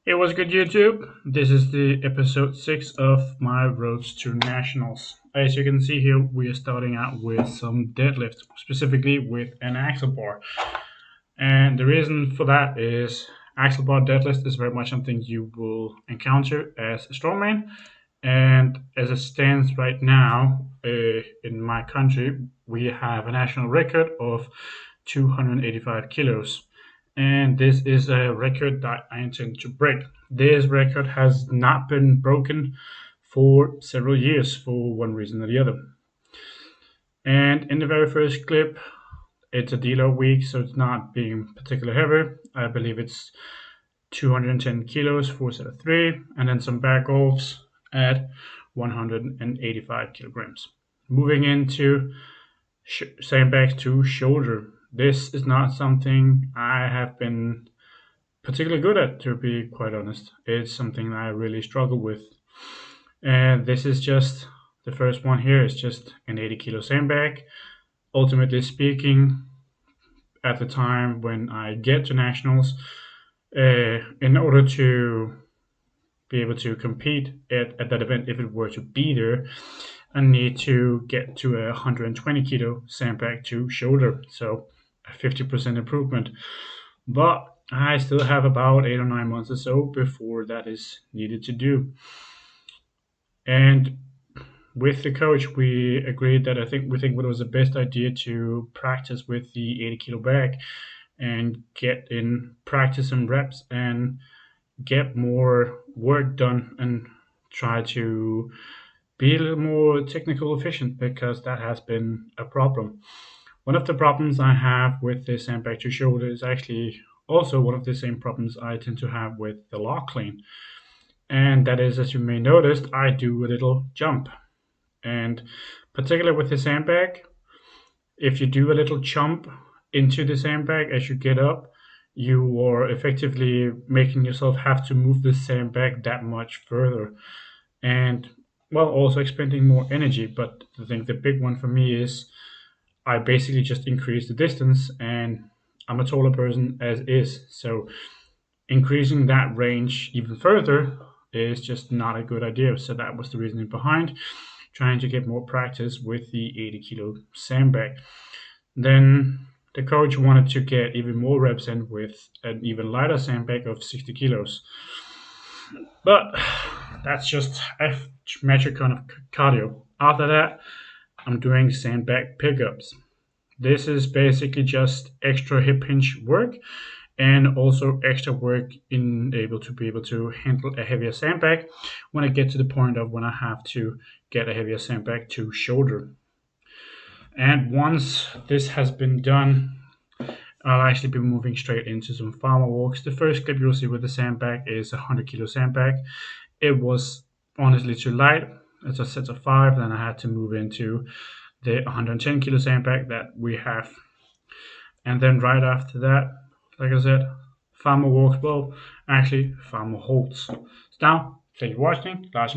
Hey, what's good, YouTube? This is the episode 6 of my Roads to Nationals. As you can see here, we are starting out with some deadlifts, specifically with an axle bar. And the reason for that is axle bar deadlift is very much something you will encounter as a strongman. And as it stands right now, in my country, we have a national record of 285 kilos. And this is a record that I intend to break. This record has not been broken for several years for one reason or the other. And in the very first clip, it's a deload week, so it's not being particularly heavy. I believe it's 210 kilos for set of three, and then some back offs at 185 kilograms. Moving into sandbags to shoulder. This is not something I have been particularly good at, to be quite honest. It's something I really struggle with. And this is just the first one here is just an 80 kilo sandbag. Ultimately speaking, at the time when I get to nationals, in order to be able to compete at that event, if it were to be there, I need to get to a 120 kilo sandbag to shoulder, so a 50% improvement. But I still have about 8 or 9 months or so before that is needed to do. And with the coach, we agreed that we think it was the best idea to practice with the 80 kilo bag and get in practice and reps and get more work done and try to be a little more technical efficient, because that has been a problem. One of the problems I have with the sandbag to shoulder is actually also one of the same problems I tend to have with the log clean. And that is, as you may notice, I do a little jump. And particularly with the sandbag, if you do a little jump into the sandbag as you get up, you are effectively making yourself have to move the sandbag that much further. And well, also expending more energy. But I think the big one for me is I basically just increase the distance, and I'm a taller person as is. So increasing that range even further is just not a good idea. So that was the reasoning behind trying to get more practice with the 80 kilo sandbag. Then the coach wanted to get even more reps in with an even lighter sandbag of 60 kilos. But that's just a metric kind of cardio. After that, I'm doing sandbag pickups. This is basically just extra hip hinge work and also extra work in able to be able to handle a heavier sandbag when I get to the point of when I have to get a heavier sandbag to shoulder. And once this has been done, I'll actually be moving straight into some farmer walks. The first clip you'll see with the sandbag is a 100 kilo sandbag. It was honestly too light. It's a set of five. Then I had to move into the 110 kilo sandbag that we have. And then right after that, like I said, farmer walks, well, actually farmer holds. So now, thank you for watching. Lars